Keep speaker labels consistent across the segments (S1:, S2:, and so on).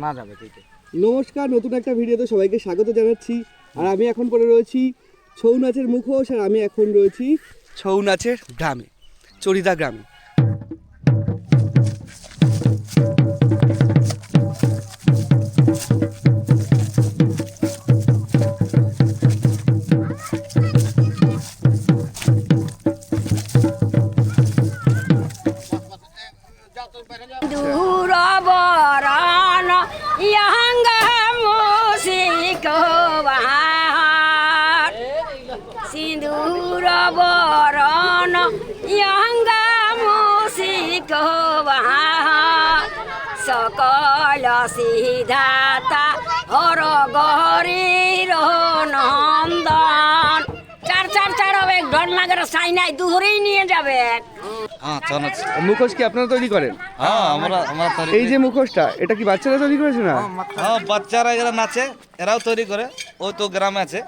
S1: না যাবে ঠিক।
S2: নমস্কার, নতুন একটা ভিডিওতে সবাইকে স্বাগত জানাচ্ছি। আর আমি এখন পরে রয়েছি ছৌ নাচের মুখোশ, আর আমি এখন রয়েছি ছৌ নাচের গ্রামে, চরিদা গ্রামে।
S3: দূরবরণ ইয়ঙ্গ মুসিকবার সিঁদুর বরণ ইয়ঙ্গ মুসিকবার সকল সিধাতা হর গহরীর নন্দন। চার চার চার হবে, ডর লাগে সাই নাই, দুহরেই নিয়ে যাবে।
S2: মুখোশ কি আপনারা তৈরি করেন?
S1: আমরা
S2: এই যে মুখোশটা, এটা কি বাচ্চারা তৈরি করেছে? না,
S1: বাচ্চারা এরা নাচে, এরাও তৈরি করে। ওই তো গ্রামে আছে,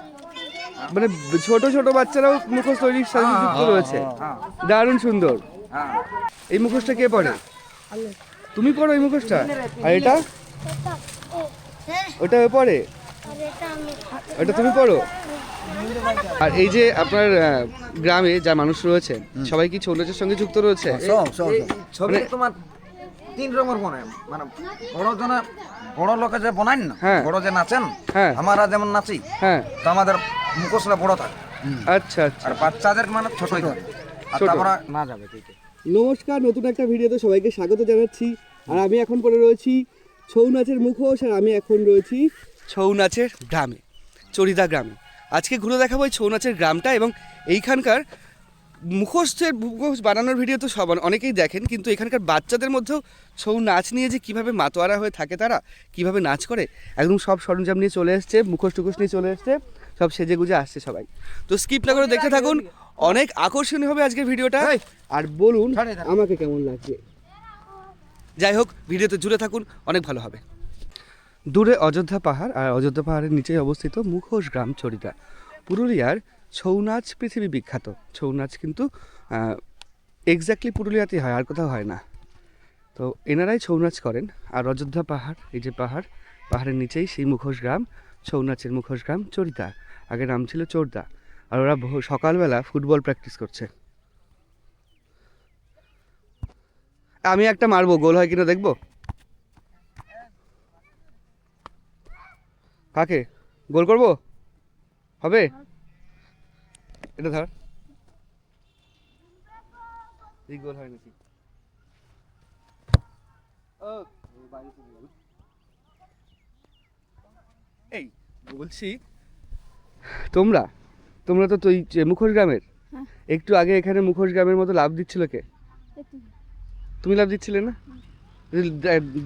S2: মানে ছোট ছোট বাচ্চারাও মুখোশ তৈরির সাথে যুক্ত রয়েছে। দারুণ সুন্দর। এই মুখোশটা কে পরে? তুমি পরো এই মুখোশটা? আর এটা ওটা পরে, ওটা তুমি পরো? আর এই যে আপনার গ্রামে যা মানুষ রয়েছে, সবাই কি ছৌ নাচের সঙ্গে যুক্ত রয়েছে?
S4: ছবি তোমার তিন রকমের বনে, মানে বড় জনা বড় লোকে যে বনান না, বড় যে নাচেন, আমরা যেমন নাচি, তো আমাদের মুখোশটা বড় থাকে।
S2: আচ্ছা আচ্ছা।
S4: আর বাচ্চাদের মানে ছোটই থাকে। আর তারপরে
S1: না যাবে ঠিক।
S2: নমস্কার, নতুন একটা ভিডিওতে সবাইকে স্বাগত জানাচ্ছি। আর আমি এখন পরে রয়েছি ছৌ নাচের মুখোশ, আর আমি এখন রয়েছি ছৌ নাচের গ্রামে, চরিদা গ্রামে। আজকে ঘুরে দেখাবো এই ছৌ নাচের গ্রামটা, এবং এইখানকার মুখোশ বানানোর ভিডিও তো অনেকেই দেখেন, কিন্তু এখানকার বাচ্চাদের মধ্যেও ছৌ নাচ নিয়ে যে কীভাবে মাতোয়ারা হয়ে থাকে, তারা কীভাবে নাচ করে, একদম সব সরঞ্জাম নিয়ে চলে এসছে, মুখোশ টুখোশ নিয়ে চলে এসছে, সব সেজে গুজে আসছে সবাই। তো স্কিপ না করে দেখতে থাকুন, অনেক আকর্ষণীয় হবে আজকের ভিডিওটা। আর বলুন আমাকে কেমন লাগছে। যাই হোক, ভিডিওতে জুড়ে থাকুন, অনেক ভালো হবে। দূরে অযোধ্যা পাহাড়, আর অযোধ্যা পাহাড়ের নিচেই অবস্থিত মুখোশ গ্রাম চরিদা। পুরুলিয়ার ছৌ নাচ পৃথিবী বিখ্যাত। ছৌ নাচ কিন্তু এক্স্যাক্টলি পুরুলিয়াতেই হয়, আর কোথাও হয় না। তো এনারাই ছৌ নাচ করেন। আর অযোধ্যা পাহাড়, এই যে পাহাড়, পাহাড়ের নিচেই সেই মুখোশ গ্রাম, ছৌ নাচের মুখোশ গ্রাম চরিদা। আগে নাম ছিল চোরদা। আর ওরা সকালবেলা ফুটবল প্র্যাকটিস করছে। আমি একটা মারবো, গোল হয় কিনা দেখবো। কাকে গোল করবো? হবে? এটা ধর, এই গোল হয় নাকি? এই বলছি, তোমরা তো মুখোশ গ্রামের, একটু আগে এখানে মুখোশ গ্রামের মতো লাভ দিচ্ছিল কে? তুমি লাভ দিচ্ছিলে না?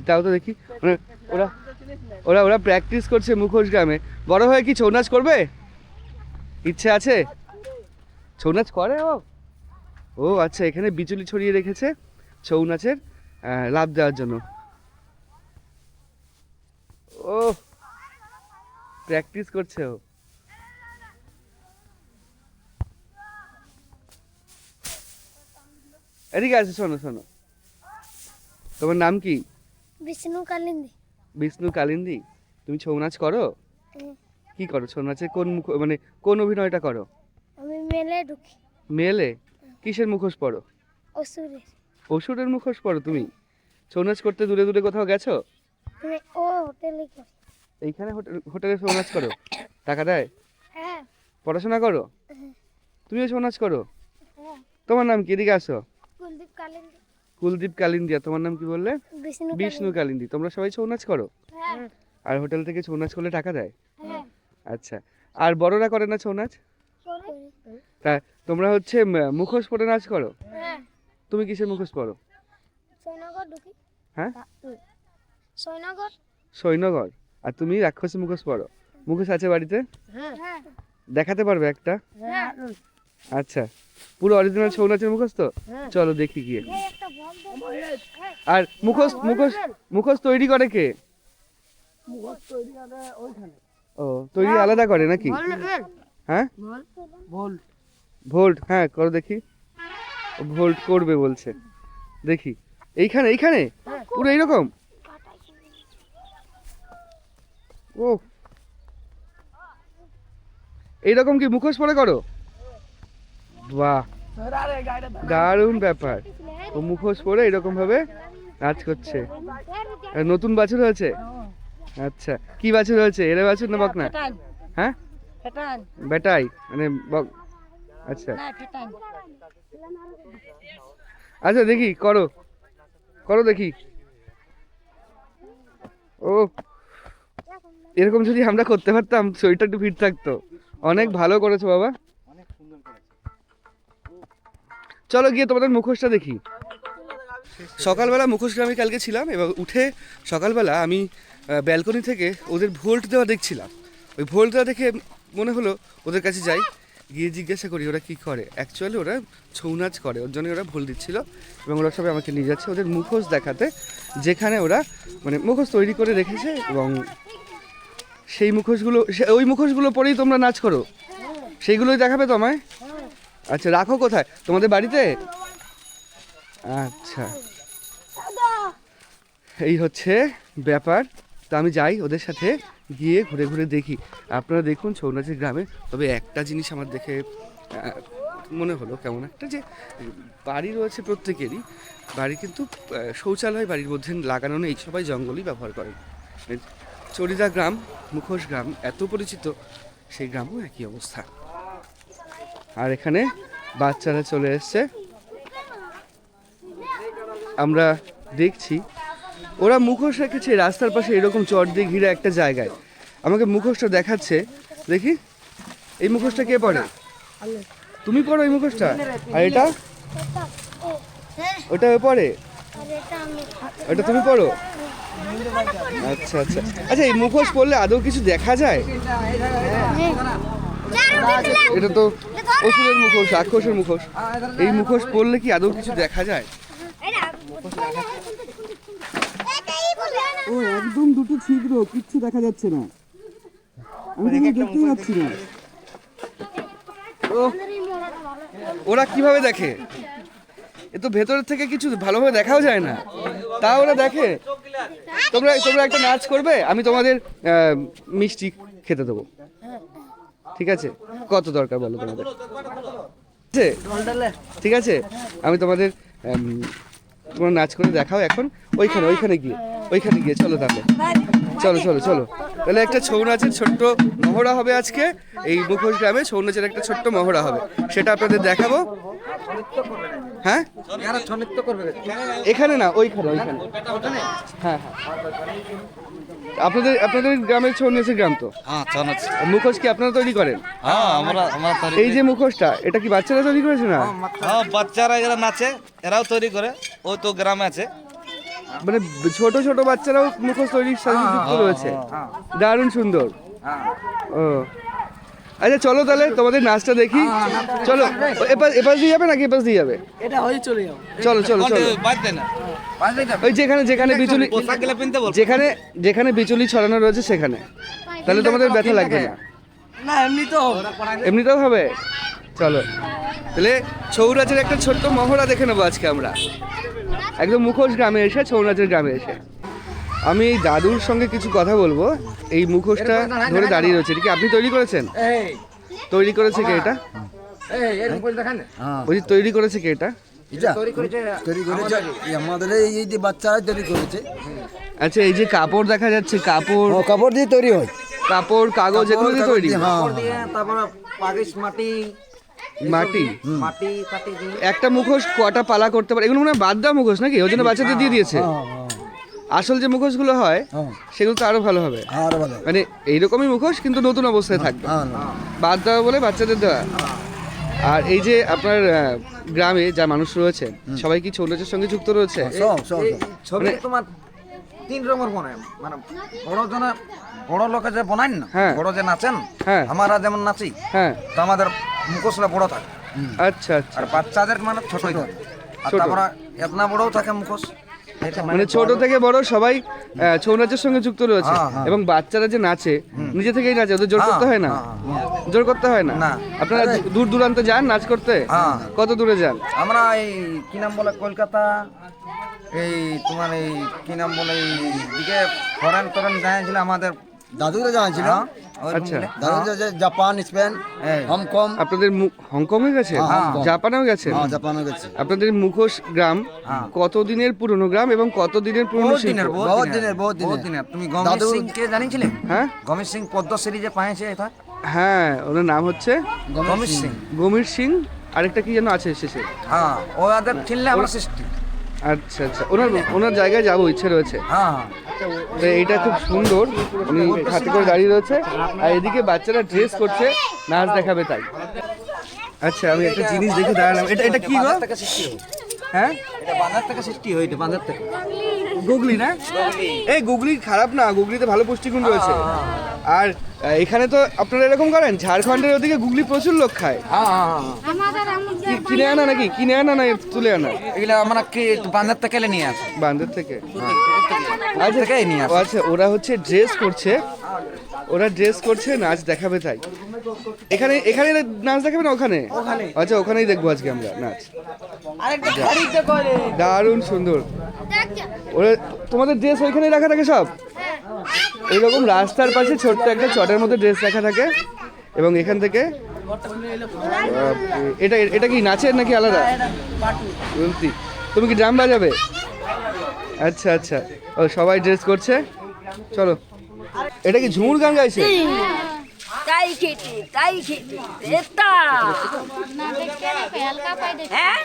S2: দাও তো দেখি। মানে ওরা ওরা প্র্যাকটিস করছে মুখোশ গ্রামে। বড় হয়ে কি ছৌ নাচ করবে? ইচ্ছে আছে? ছৌ নাচ করে ও? ও আচ্ছা, এখানে বিচুলি ছড়িয়ে রেখেছে ছৌ নাচের লাভ দেওয়ার জন্য। ও প্র্যাকটিস করছে ও। এদিকে আছে, শোনো শোনো, তোমার নাম কি?
S5: বিষ্ণু কালিন্দী।
S2: বিষ্ণু কালিন্দী। তুমি ছৌ নাচ করো? কি করো ছৌ নাচে? মানে কোন অভিনয়টা করো?
S5: আমি মেলে ঢুকি।
S2: মেলে? কিসের মুখোশ পরো?
S5: অসুরের।
S2: অসুরের মুখোশ পরো তুমি? ছৌ নাচ করতে দূরে দূরে কোথাও গেছো?
S5: ও হোটেলে করি।
S2: এইখানে হোটেলে ছৌ নাচ করো? টাকা দেয়?
S5: হ্যাঁ।
S2: পড়াশোনা করো? তুমিও ছৌ নাচ করো?
S5: হ্যাঁ।
S2: তোমার নাম কি? এদিকে আসো।
S5: কুলদীপ কালিন্দী।
S2: কুলদীপ কালিন্দিয়া। তোমার নাম কি বললে? বিষ্ণু কালিন্দী। তোমরা সবাই ছৌ নাচ করো?
S5: হ্যাঁ।
S2: আর হোটেল থেকে ছৌ নাচ করলে টাকা দেয়?
S5: হ্যাঁ।
S2: আচ্ছা। আর বড়রা করে না ছৌ নাচ? তা তোমরা হচ্ছে মুখোশ পরে নাচ করো?
S5: হ্যাঁ।
S2: তুমি কিসের মুখোশ পরো?
S5: সৈনগর ঢুকি।
S2: হ্যাঁ,
S5: সৈনগর।
S2: সৈনগর। আর তুমি রাক্ষসী মুখোশ পরো? মুখোশ আছে বাড়িতে?
S5: হ্যাঁ।
S2: দেখাতে পারবে একটা?
S5: হ্যাঁ।
S2: আচ্ছা, পুরো অরিজিনাল ছৌ নাচের মুখোশ তো? চলো দেখি গিয়ে।
S5: একটা বল দে।
S2: আর মুখোশ মুখোশ মুখোশ তৈরি করে কে? ও, তৈরি আলাদা করে নাকি? হ্যাঁ, ভোল্ট। হ্যাঁ করো দেখি। ভোল্ট করবে বলছে, দেখি। এইখানে পুরো এইরকম? ও এইরকম কি মুখোশ পরে করো? বাহ, দারুণ ব্যাপার। ও মুখোশ পরে এরকম ভাবে নাচ করছে। আর নতুন বাছুর হয়েছে? আচ্ছা, কি বাছুর হয়েছে? এরা বাছুর না বকনা? হ্যাঁ, বেটাই মানে আচ্ছা আচ্ছা, দেখি করো করো দেখি। ও, এরকম যদি আমরা করতে পারতাম শরীরটা একটু ফিট থাকতো। অনেক ভালো করেছো বাবা। চলো গিয়ে তোমাদের মুখোশটা দেখি। সকালবেলা মুখোশ গ্রামে কালকে ছিলাম এবং উঠে সকালবেলা আমি ব্যালকনি থেকে ওদের ভোল্ট দেওয়া দেখছিলাম। ওই ভোল্ট দেওয়া দেখে মনে হলো ওদের কাছে যাই, গিয়ে জিজ্ঞাসা করি ওরা কী করে। অ্যাকচুয়ালি ওরা ছৌ নাচ করে, ওর জন্য ওরা ভোল্ট দিচ্ছিল এবং ওরা সবাই আমাকে নিয়ে যাচ্ছে ওদের মুখোশ দেখাতে, যেখানে ওরা মানে মুখোশ তৈরি করে রেখেছে এবং সেই মুখোশগুলো ওই মুখোশগুলো পরেই তোমরা নাচ করো, সেইগুলোই দেখাবে তোমায়? আচ্ছা, রাখো কোথায়? তোমাদের বাড়িতে? আচ্ছা, এই হচ্ছে ব্যাপার। তো আমি যাই ওদের সাথে, গিয়ে ঘুরে ঘুরে দেখি। আপনারা দেখুন ছৌ নাচের গ্রামে। তবে একটা জিনিস আমার দেখে মনে হলো কেমন একটা, যে বাড়ি রয়েছে প্রত্যেকেরই, বাড়ি কিন্তু শৌচালয় বাড়ির মধ্যে লাগানো নেই, সবাই জঙ্গলই ব্যবহার করেন। চরিদা গ্রাম, মুখোশ গ্রাম এত পরিচিত, সেই গ্রামও একই অবস্থা। আর এখানে বাচ্চারা চলে এসছে, আমরা দেখছি ওরা মুখোশ রেখেছে রাস্তার পাশে এরকম চট দিয়ে ঘিরে একটা জায়গায়। আমাকে মুখোশটা দেখাচ্ছে, দেখি এই মুখোশটা কে পরে? তুমি পরো এই মুখোশটা? আর এটা ওটা পরে? ওটা তুমি পরো? আচ্ছা আচ্ছা আচ্ছা, এই মুখোশ পরলে আদৌ কিছু দেখা যায়? এটা তো অসুরের মুখোশ, রাক্ষসের মুখোশ। এই মুখোশ পরলে কি আদৌ কিছু দেখা যায়? ও একদম দুটো ছিদ্র, কিচ্ছু দেখা যাচ্ছে না, আমি তো দেখতেই পাচ্ছি না। ও, ওরা কিভাবে দেখে? এ তো ভেতরের থেকে কিছু ভালোভাবে দেখাও যায় না, তা ওরা দেখে। তোমরা তোমরা একটা নাচ করবে, আমি তোমাদের মিষ্টি খেতে দেবো, ঠিক আছে? কত দরকার বলো তোমাদের? ঠিক আছে, আমি তোমাদের তোমরা নাচ করে দেখাও এখন ওইখানে গিয়ে চলো তাহলে, চলো চলো চলো। তাহলে একটা ছৌ নাচের ছোট্ট মহড়া হবে আজকে এই মুখোশ গ্রামে। ছৌ নাচের একটা ছোট্ট মহড়া হবে, সেটা আপনাদের দেখাবো। হ্যাঁ, এখানে না, ওইখানে। হ্যাঁ, আপনাদের গ্রামের ছৌ নাচের গ্রাম তো? মুখোশ কি আপনারা তৈরি করেন? এই যে মুখোশটা, এটা কি বাচ্চারা তৈরি করেছে? না,
S1: বাচ্চারা এরা নাচে, এরাও তৈরি করে। ও তো গ্রামে আছে,
S2: মানে ছোট ছোট বাচ্চারাও মুখোশ তৈরির সাথে যুক্ত রয়েছে। দারুণ সুন্দর। ও আচ্ছা, চলো তাহলে তোমাদের নাচটা দেখি। চলো, এপাশ দিয়ে যাবে নাকি এপাশ দিয়ে যাবে? চলো চলো চলো। ওই যেখানে বিচুলি, যেখানে বিচুলি ছড়ানো রয়েছে সেখানে। তাহলে তোমাদের ব্যথা লাগবে না? এমনিতেও হবে। চলো তাহলে ছৌ নাচের একটা ছোট্ট মহড়া দেখে নেবো আজকে আমরা, একদম মুখোশ গ্রামে এসে, ছৌ নাচের গ্রামে এসে। আমি এই দাদুর সঙ্গে কিছু কথা বলবো। এই মুখোশটা ধরে দাঁড়িয়ে রয়েছে, এটা কি আপনি তৈরি করেছেন? তৈরি করেছে কে এটা? বলছি তৈরি করেছে কে এটা?
S6: আমাদের এই যে বাচ্চারা তৈরি করেছে।
S2: আচ্ছা, এই যে কাপড় দেখা যাচ্ছে,
S6: কাপড় দিয়ে তৈরি হয়,
S2: কাপড় কাগজ এগুলো দিয়ে তৈরি। মাটি একটা মুখোশ কটা পালা করতে পারে? এগুলো মনে হয় বাদ দেওয়া মুখোশ নাকি? ওই জন্য বাচ্চাদের দিয়ে দিয়েছে। আসল যে মুখোশগুলো হয় সেগুলো তো আরো ভালো হবে, মানে এইরকমই মুখোশ কিন্তু নতুন অবস্থায় থাকবে, বাদ দেওয়া বলে বাচ্চাদের দেওয়া। আর এই যে আপনার গ্রামে যা মানুষ রয়েছে সবাই কি ছৌ নাচের সঙ্গে যুক্ত রয়েছে?
S4: ছবি তোমার তিন রকমের বনায়, মানে বড় লোকে যে বানান না, বড় যে নাচেন, আমরা যেমন নাচি, তো আমাদের মুখোশটা বড় থাকে।
S2: আচ্ছা আচ্ছা।
S4: আর বাচ্চাদের মানে ছোটই থাকে, আর তারপরে এতনা বড়ও থাকে মুখোশ।
S2: মানে ছোট থেকে বড় সবাই ছৌ নাচের সঙ্গে যুক্ত রয়েছে। এবং বাচ্চারা যে নাচে নিজে থেকেই নাচে, ওদের জোর করতে হয় না? জোর করতে হয় না? আপনারা দূর দূরান্তে যান নাচ করতে? কত দূরে যান?
S4: আমরা এই কি নাম বলে কলকাতা, এই তোমার এই কি নাম বলে এইদিকে ফরেন টরেন গাইছিল, আমাদের
S6: দাদুরা জানিয়েছিল
S2: আচ্ছা
S6: দাদুরা যে জাপান স্পেন হংকং
S2: আপনাদের হংকংয়ে গেছে, জাপানেও গেছে।
S6: জাপানও গেছে।
S2: আপনাদের মুখোশ গ্রাম কতদিনের পুরনো গ্রাম এবং কতদিনের পুরনো
S4: বহুত
S2: শিল্প?
S4: দিনের বহুত দিনের তুমি গমেশ সিং কে জানিছিলে?
S2: হ্যাঁ
S4: গমেশ সিং পদ্মশ্রী যে পাইছে এটা
S2: হ্যাঁ, ওনার নাম হচ্ছে
S4: গমেশ সিং।
S2: গমির সিং, আরেকটা কি যেন আছে শেষে।
S4: হ্যাঁ ওদের ছিললে আমরা সৃষ্টি।
S2: আচ্ছা আচ্ছা, ওনার জায়গায় যাবো, ইচ্ছে রয়েছে।
S4: হ্যাঁ
S2: তো এইটা খুব সুন্দর, উনি হাতে করে দাঁড়িয়ে রয়েছে আর এদিকে বাচ্চারা ড্রেস করছে, নাচ দেখাবে তাই। আচ্ছা আমি একটা জিনিস দেখে দাঁড়ালাম, এটা কি গো? হ্যাঁ
S4: এটা বাঁধার থেকে সৃষ্টি হয়, এটা বাঁধার থেকে।
S2: গুগলি না? এই গুগলি খারাপ না, গুগলিতে ভালো পুষ্টিগুণ রয়েছে। আর এখানে তো আপনারা এরকম করেন, ঝাড়খণ্ডের ওদিকে গুগলি প্রচুর লোক খায়। কিনে আনা নাকি? কিনে আনা না তুলে আনা?
S4: এগুলা আমরা কি বাঁধার থেকে নিয়ে আসি,
S2: বান্দের থেকে।
S4: আচ্ছা থেকেই নিয়ে আসি।
S2: আচ্ছা ওরা হচ্ছে ড্রেস করছে, ওরা ড্রেস করছে, নাচ দেখাবে তাই। এখানে এখানে নাচ দেখাবে না ওখানে? আচ্ছা ওখানেই দেখবো আজকে আমরা নাচ। দারুণ সুন্দর। ওরা তোমাদের ড্রেস ওইখানেই রাখা থাকে সব? এইরকম রাস্তার পাশে ছোট্ট একটা চটের মধ্যে ড্রেস রাখা থাকে এবং এখান থেকে এটা এটা কি নাচের নাকি আলাদা? বলতি তুমি কি ড্রাম বাজাবে? আচ্ছা আচ্ছা, ও সবাই ড্রেস করছে, চলো। এটা কি ঝুমুর গান গাইছে?
S3: তাই খেতে এটা হ্যাঁ,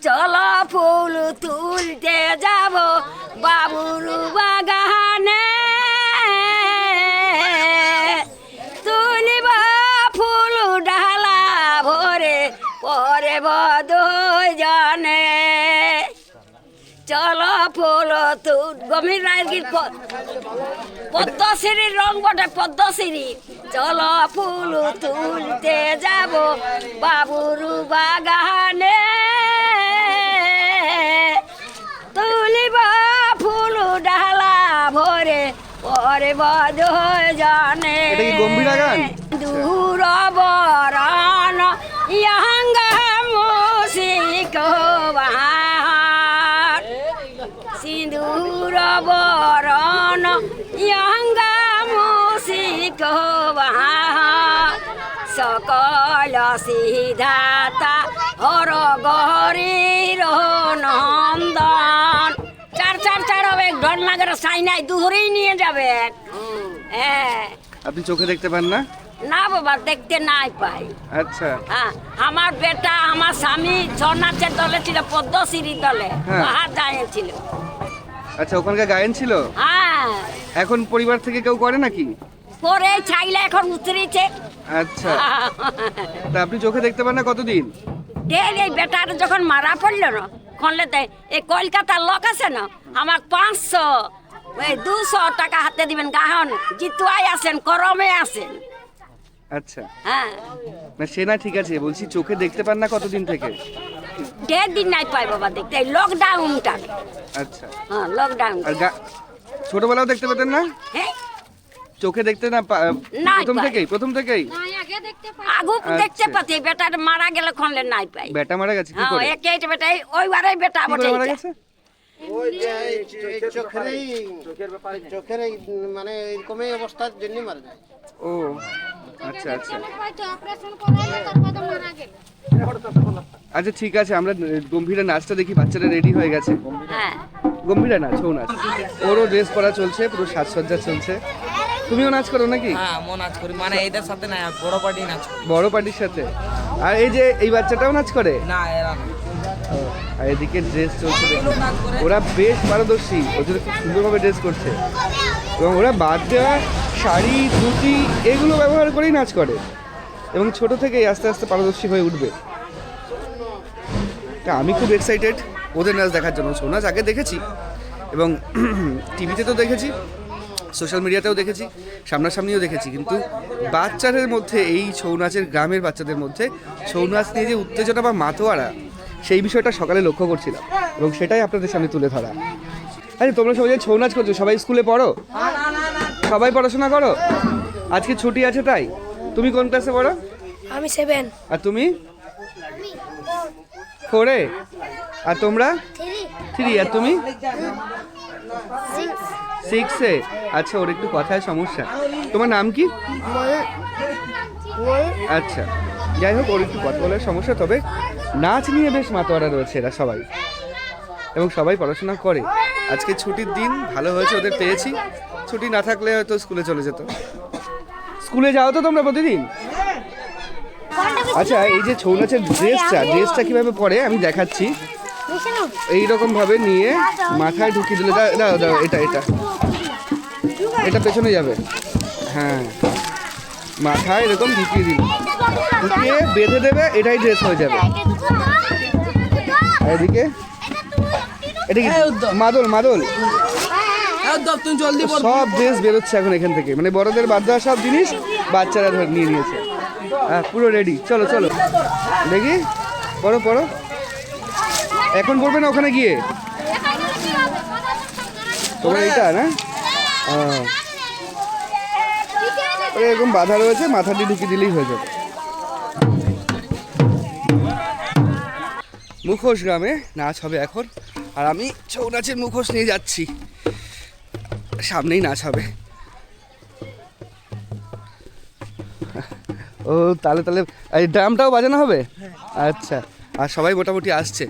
S3: চলো ফুল তুলতে যাব বাবুর বাগানে, তুলিব ফুল ডালা ভরে পরে বধুই জানে। চলো ফুল তুল গভীর রায়ের গীত পদ্মশ্রীর রং বটে পদ্মশ্রী। চলো ফুল তুলতে যাব বাবুর বাগানে, তুলিব ফুল ডালা ভরে পরে বধ জানে।
S2: এটা কি গম্ভীরা গান?
S3: দূর বরণ ইয়ঙ্গা মুসিক বাহার, সিঁদুর বরণ ইয়ঙ্গা মুসিক বাহার, সকল সিধাতা হর গহরীর নন্দন। চার চার চার হবে, ডর লাগে সাই নাই, দুহরেই নিয়ে যাবে। হ্যাঁ
S2: আপনি চোখে দেখতে পান না?
S3: না বাবা, দেখতে নাই পাই।
S2: আচ্ছা
S3: হ্যাঁ, আমার বেটা আমার স্বামী ছৌ নাচের দলে ছিল, পদ্মশ্রী দলে
S2: হ্যাঁ।
S3: বাহার দাঁড়িয়ে ছিল।
S2: আচ্ছা, ওখানকার গায়ন ছিল।
S3: হ্যাঁ,
S2: এখন পরিবার থেকে কেউ করে নাকি?
S3: পরে ছাইলে এখন উতরিছে।
S2: আচ্ছা, তা আপনি চোখে দেখতে পান না কতদিন?
S3: এই বেটাটা যখন মারা পড়লো না, খনলেতে এই কলকাতার লোক আছে না, আমার 500 200 টাকা হাতে দিবেন। গাহন জিতুয়াই আসেন, করমে আসেন।
S2: আচ্ছা,
S3: হ্যাঁ,
S2: না সে না ঠিক আছে, বলছি চোখে দেখতে পান না কতদিন থেকে?
S3: 1.5 দিন নাই পাই বাবা দেখতে, এই লকডাউনটা।
S2: আচ্ছা,
S3: হ্যাঁ, লকডাউন।
S2: আর ছোটবেলাও দেখতে পেতেন না?
S3: হ্যাঁ,
S2: চোখে দেখতে না
S3: নাই
S2: প্রথম
S3: পাই।
S2: থেকেই?
S3: আগু
S2: আচ্ছা।
S3: দেখতে পাতি, বেটাটা মারা গেলে খনলে নাই পাই।
S2: বেটা মারা গেছে? কি
S3: হ্যাঁ,
S2: করে?
S3: একেইটা বেটা ওইবারে বেটা
S2: কি
S3: বটে
S2: করে মারা
S3: এইটা।
S2: গেছে?
S7: চোখের মানে এরকমই অবস্থার জন্য মারা যায়।
S2: ও আচ্ছা আচ্ছা আচ্ছা, ঠিক আছে, আমরা গম্ভীরা নাচটা দেখি। বাচ্চারা রেডি হয়ে গেছে।
S3: হ্যাঁ,
S2: গম্ভীরা নাচ, ছৌ নাচ, ওরও ড্রেস পরা চলছে, পুরো সাজসজ্জা চলছে। তুমিও নাচ করো নাকি?
S8: হ্যাঁ, আমি নাচ করি, মানে এদের সাথে না, বড় পার্টি নাচ করি।
S2: বড় পার্টির সাথে? আর এই যে এই বাচ্চাটাও নাচ করে?
S8: না, এরা না।
S2: ও, আর এদিকে ড্রেস চলছে দেখুন। ওরা বেশ পারদর্শী, ওদের খুব সুন্দরভাবে ড্রেস করছে এবং ওরা বাদ দেওয়া শাড়ি ধুতি এগুলো ব্যবহার করেই নাচ করে এবং ছোট থেকেই আস্তে আস্তে পারদর্শী হয়ে উঠবে। তা আমি খুব এক্সাইটেড ওদের নাচ দেখার জন্য। ছৌ নাচ আগে দেখেছি এবং টিভিতে তো দেখেছি, সোশ্যাল মিডিয়াতেও দেখেছি, সামনাসামনিও দেখেছি, কিন্তু বাচ্চাদের মধ্যে, এই ছৌ নাচের গ্রামের বাচ্চাদের মধ্যে ছৌ নাচ নিয়ে যে উত্তেজনা বা মাতোয়ারা, সেই বিষয়টা সকালে লক্ষ্য করছিলাম এবং সেটাই আপনাদের সামনে তুলে ধরা। আরে তোমরা সবাই যে ছৌ নাচ করছো, সবাই স্কুলে পড়ো? সবাই পড়াশোনা করো? আজকে ছুটি আছে তাই? তুমি কোন ক্লাসে পড়ো?
S5: আমি 7
S2: আর তুমি? 4-এ? আর তোমরা? 3। আর তুমি? 6-এ? আচ্ছা, ওর একটু কথায় সমস্যা। তোমার নাম কি? আচ্ছা, যাই হোক, ওর একটু কথা বলার সমস্যা, তবে নাচ নিয়ে বেশ মাতোয়ারা রয়েছে এরা সবাই, এবং সবাই পড়াশোনা করে। আজকে ছুটির দিন, ভালো হয়েছে ওদের পেয়েছি। ছুটি না থাকলে হয়তো স্কুলে চলে যেত। স্কুলে যাও তো তোমরা প্রতিদিন? আচ্ছা, এই যে ছৌ নাচের ড্রেসটা কিভাবে পরে আমি দেখাচ্ছি। এইরকম ভাবে নিয়ে মাথায় ঢুকিয়ে দিলে, দাও দাও, এটা পেছনে যাবে। হ্যাঁ, মাথায় এরকম ঢুকিয়ে দিল, ঢুকিয়ে বেঁধে দেবে, এটাই ড্রেস হয়ে যাবে। আর এদিকে এটা কি মাদল, সব ড্রেস বেরোচ্ছে এখন এখান থেকে, মানে বড়দের বাদ দেওয়া সব জিনিস বাচ্চারা ধরে নিয়ে নিয়েছে। হ্যাঁ, পুরো রেডি। চলো চলো দেখি, পড়ো। এখন পড়বে না ওখানে গিয়ে? তোমরা এইটা না, এরকম বাধা রয়েছে, মাথাটি ঢুকিয়ে দিলেই হয়ে যাবে। মুখোশ গ্রামে নাচ হবে এখন, আর আমি ছৌ নাচের মুখোশ নিয়ে যাচ্ছি। সামনেই নাচ হবে। ও, তালে এই ড্রামটাও বাজানো হবে? আচ্ছা, আর সবাই মোটামুটি আসছে।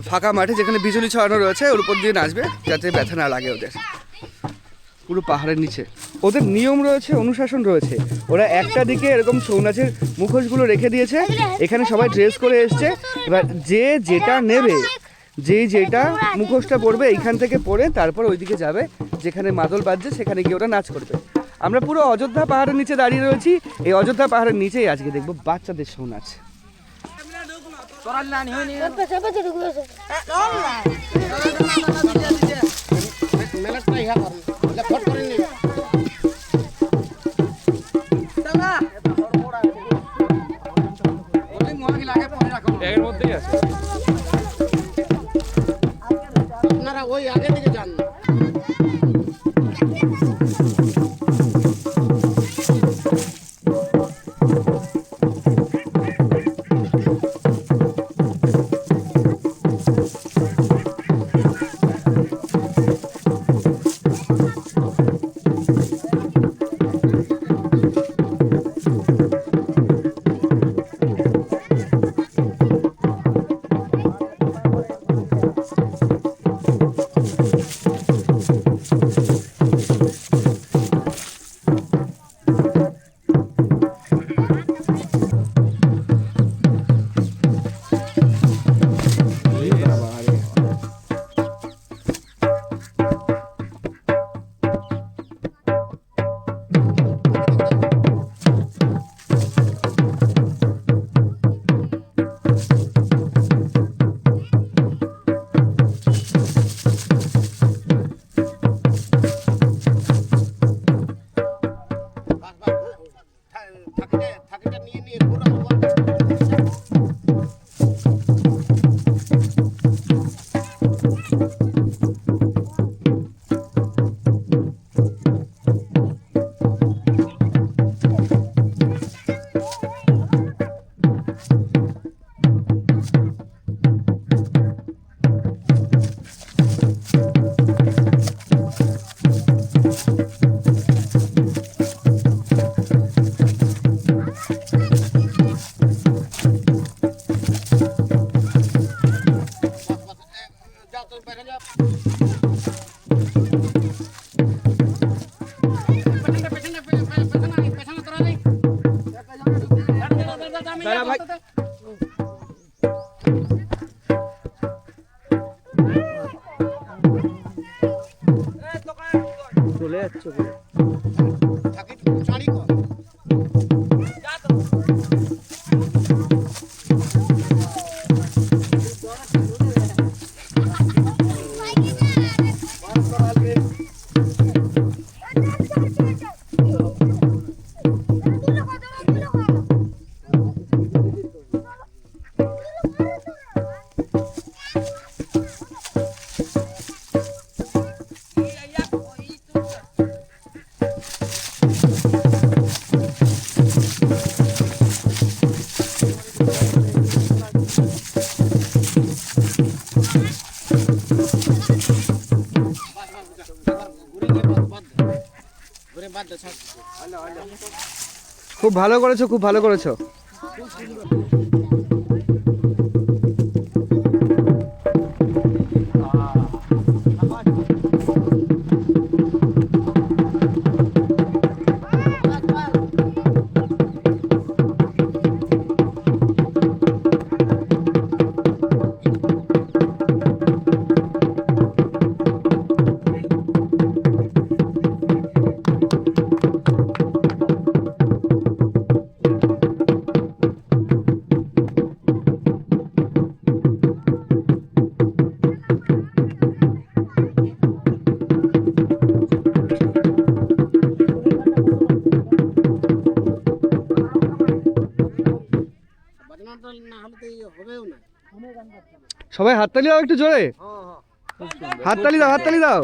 S2: ফাঁকা মাঠে যেখানে বিজলি ছড়ানো রয়েছে ওর উপর দিয়ে নাচবে, যাতে ব্যথা না লাগে ওদের। পুরো পাহাড়ের নিচে ওদের নিয়ম রয়েছে, অনুশাসন রয়েছে। ওরা একটা দিকে এরকম ছৌ নাচের মুখোশগুলো রেখে দিয়েছে, এখানে সবাই ড্রেস করে এসছে। এবার যে যেটা নেবে, যেটা মুখোশটা পরবে এইখান থেকে পরে তারপর ওইদিকে যাবে যেখানে মাদল বাজছে, সেখানে গিয়ে ওরা নাচ করবে। আমরা পুরো অযোধ্যা পাহাড়ের নিচে দাঁড়িয়ে রয়েছি। এই অযোধ্যা পাহাড়ের নিচেই আজকে দেখবো বাচ্চাদের ছৌ নাচ।
S7: আপনারা ওই আগে দিকে যান না। থাকিটা নিয়ে ঘোরা
S2: চলে যাচ্ছে।
S7: থাকি ছাড়ি কর।
S2: খুব ভালো করেছো, খুব ভালো করেছো। সবাই হাততালি দাও একটু জোরে, হাততালি দাও, হাততালি দাও।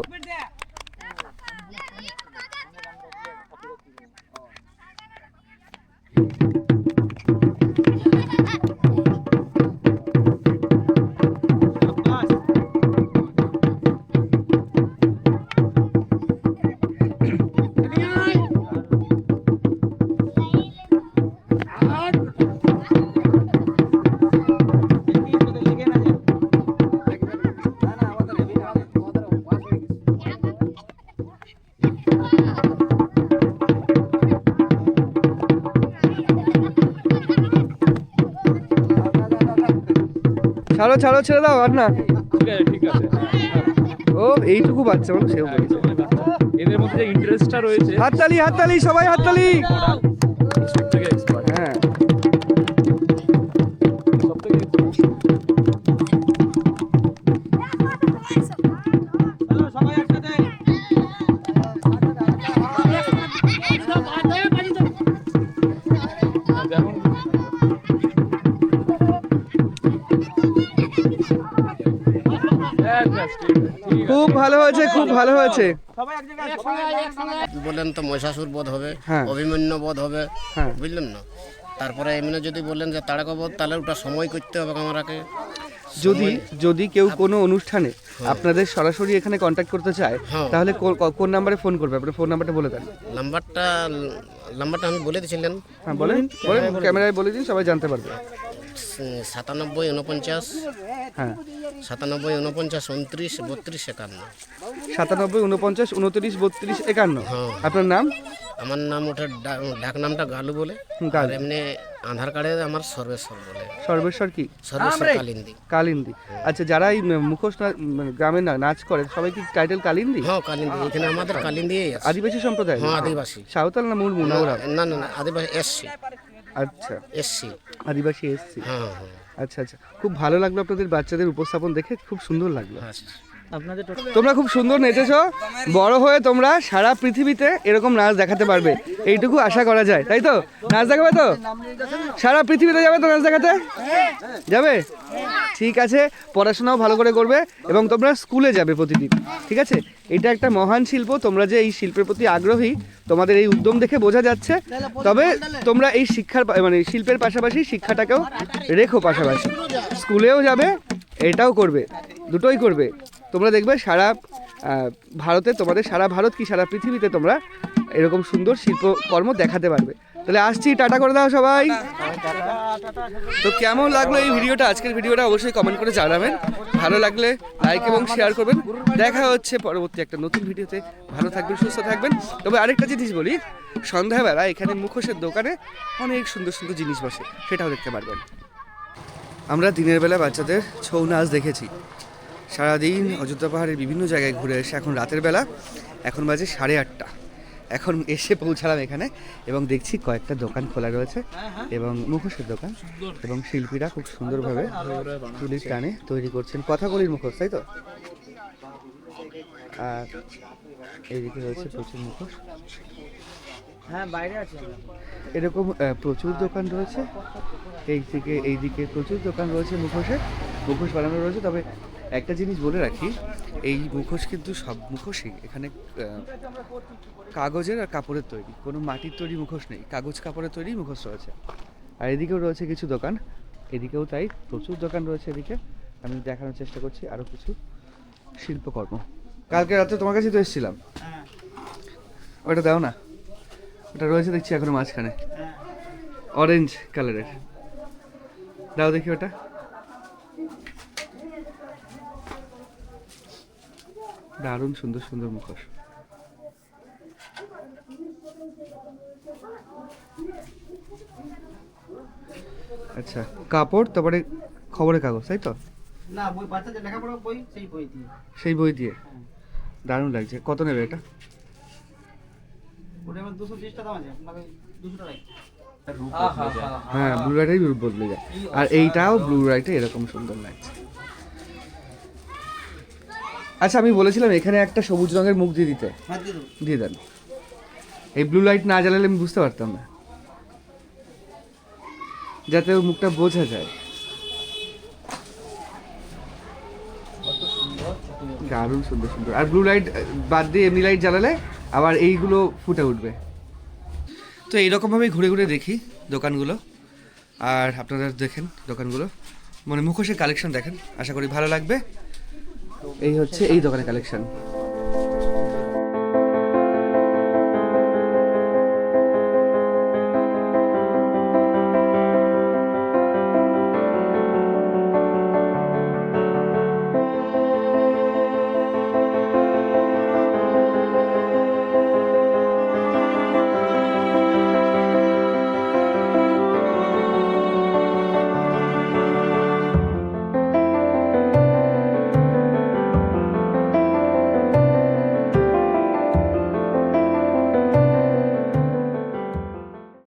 S2: ছাড়ো ছাড়ো, ছেড়ে দাও আর না। ও এইটুকু বাচ্চা মানুষ, সেও বলেছে।
S9: এদের মধ্যে যে ইন্টারেস্টটা রয়েছে,
S2: হাততালি, হাততালি, সবাই হাততালি। হ্যাঁ, খুব ভালো হয়েছে, খুব ভালো হয়েছে।
S7: বললেন তো মহিষাসুর বধ হবে,
S2: হ্যাঁ।
S7: অভিমন্যু বধ হবে,
S2: হ্যাঁ।
S7: বুঝলেন না? তারপরে এমনি যদি বললেন যে তারকা বধ, তাহলে ওটা সময় করতে হবে আমাকে।
S2: যদি যদি কেউ কোনো অনুষ্ঠানে আপনাদের সরাসরি এখানে কন্ট্যাক্ট করতে চায়, তাহলে কোন নাম্বারে ফোন করবে? আপনার ফোন নাম্বারটা বলে দেন।
S7: নাম্বারটা আমি বলে দিয়েছিলেন।
S2: হ্যাঁ বলেন, বলেন, ক্যামেরায় বলে দিন, সবাই জানতে পারবে।
S7: 97 49,
S2: হ্যাঁ
S7: 97 49 29 32 51।
S2: 97 49 29 32 51।
S7: হ্যাঁ।
S2: আপনার নাম?
S7: আমার নাম ওটা ডাক নামটা গালু বলে,
S2: গালু।
S7: আর এমনি আধার কার্ডে আমার সর্বেশ্বর বলে।
S2: সর্বেশ্বর কি?
S7: সর্বেশ্বর কালিন্দি।
S2: কালিন্দি। আচ্ছা, যারা এই মুখোশ গ্রামে নাচ করে সবাই কি টাইটেল কালিন্দি?
S7: হ্যাঁ কালিন্দি, এখানে আমাদের কালিন্দিই আছে।
S2: আদিবাসী সম্প্রদায়?
S7: হ্যাঁ আদিবাসী।
S2: সাঁওতাল না মুরমু না ওরা?
S7: না না না, আদিবাসী এসসি।
S2: আচ্ছা,
S7: এসসি।
S2: আদিবাসী এসছি।
S7: হ্যাঁ হ্যাঁ।
S2: আচ্ছা আচ্ছা, খুব ভালো লাগলো আপনাদের বাচ্চাদের উপস্থাপন দেখে, খুব সুন্দর লাগলো।
S7: আচ্ছা।
S2: তোমরা খুব সুন্দর নেচেছো, বড় হয়ে তোমরা সারা পৃথিবীতে এরকম নাচ দেখাতে পারবে, এইটুকু আশা করা যায়, তাই তো? নাচ দেখাবে তো? সারা পৃথিবীতে যাবে তো নাচ দেখাতে? যাবে? ঠিক আছে, পড়াশোনাও ভালো করে করবে এবং তোমরা স্কুলে যাবে প্রতিদিন, ঠিক আছে? এটা একটা মহান শিল্প, তোমরা যে এই শিল্পের প্রতি আগ্রহী, তোমাদের এই উদ্যম দেখে বোঝা যাচ্ছে। তবে তোমরা এই শিক্ষার মানে শিল্পের পাশাপাশি শিক্ষাটাকেও রেখো পাশাপাশি, স্কুলেও যাবে, এটাও করবে, দুটোই করবে। তোমরা দেখবে সারা ভারতে, তোমাদের সারা ভারত কি সারা পৃথিবীতে তোমরা এরকম সুন্দর শিল্পকর্ম দেখাতে পারবে। তাহলে আসছি, টাটা করে দাও সবাই। তো কেমন লাগলো এই ভিডিওটা, আজকের ভিডিওটা অবশ্যই কমেন্ট করে জানাবেন। ভালো লাগলে লাইক এবং শেয়ার করবেন। দেখা হচ্ছে পরবর্তী একটা নতুন ভিডিওতে। ভালো থাকবেন, সুস্থ থাকবেন। তবে আরেকটা জিনিস বলি, সন্ধ্যাবেলা এখানে মুখোশের দোকানে অনেক সুন্দর সুন্দর জিনিস বসে, সেটাও দেখতে পারবেন। আমরা দিনের বেলা বাচ্চাদের ছৌ নাচ দেখেছি, সারাদিন অযোধ্যা পাহাড়ের বিভিন্ন জায়গায় ঘুরে এসে এখন রাতের বেলা, এখন বাজে 8:30। এখন এসে পৌঁছালাম এখানে এবং দেখছি কয়েকটা দোকান খোলা রয়েছে এবং মুখোশের দোকান, এবং শিল্পীরা খুব সুন্দরভাবে তুলির টানে তৈরি করছেন কথাকলির মুখোশ, তাই তো? আর এইদিকে রয়েছে প্রচুর মুখোশ।
S8: হ্যাঁ বাইরে আছে
S2: এরকম প্রচুর দোকান রয়েছে, এইদিকে প্রচুর দোকান রয়েছে মুখোশ বানানো রয়েছে। তবে একটা জিনিস বলে রাখি, এই মুখোশ কিন্তু সব মুখোশই এখানে কাগজের আর কাপড়ের তৈরি, কোনো মাটির তৈরি মুখোশ নেই, কাগজ কাপড়ের তৈরি মুখোশ রয়েছে। আর এদিকেও রয়েছে কিছু দোকান, এদিকেও তাই, প্রচুর দোকান রয়েছে এদিকে। আমি দেখানোর চেষ্টা করছি আরও কিছু শিল্পকর্ম। কালকে রাতে তোমার কাছেই তো এসেছিলাম, ওটা দাও না। ওটা রয়েছে দেখছি এখনো মাঝখানে, অরেঞ্জ কালারের। দাও দেখি ওটা। দারুণ সুন্দর সুন্দর মুখোশ। আচ্ছা, কাপড়, তারপরে খবরের কাগজ, তাই তো?
S8: না, বই বাচ্চাদের লেখাপড়া বই, সেই বই দিয়ে।
S2: সেই বই দিয়ে দারুণ লাগছে। কত নেবে এটা?
S8: ওটা আমার 230 টাকা দাম আছে, আপনাকে 200 টাকা।
S2: হ্যাঁ, ব্লু লাইটেই রূপ বদলে যায়। আর এইটাও ব্লু লাইটে এরকম সুন্দর লাগছে। আচ্ছা, আমি বলেছিলাম এখানে একটা সবুজ রঙের মুখ দিয়ে দিতে,
S8: হ্যাঁ, দিয়ে দেবো।
S2: দিয়ে দেন। এই ব্লু লাইট না জ্বালালে আমি বুঝতে পারতাম না, যাতে ওর মুখটা বোঝা যায়। দারুণ সুন্দর সুন্দর। আর ব্লু লাইট বাদ দিয়ে এমনি লাইট জ্বালালে আবার এইগুলো ফুটে উঠবে। তো এইরকমভাবেই ঘুরে ঘুরে দেখি দোকানগুলো, আর আপনারা দেখেন দোকানগুলো, মানে মুখোশের কালেকশন দেখেন, আশা করি ভালো লাগবে। এই হচ্ছে এই দোকানের কালেকশন।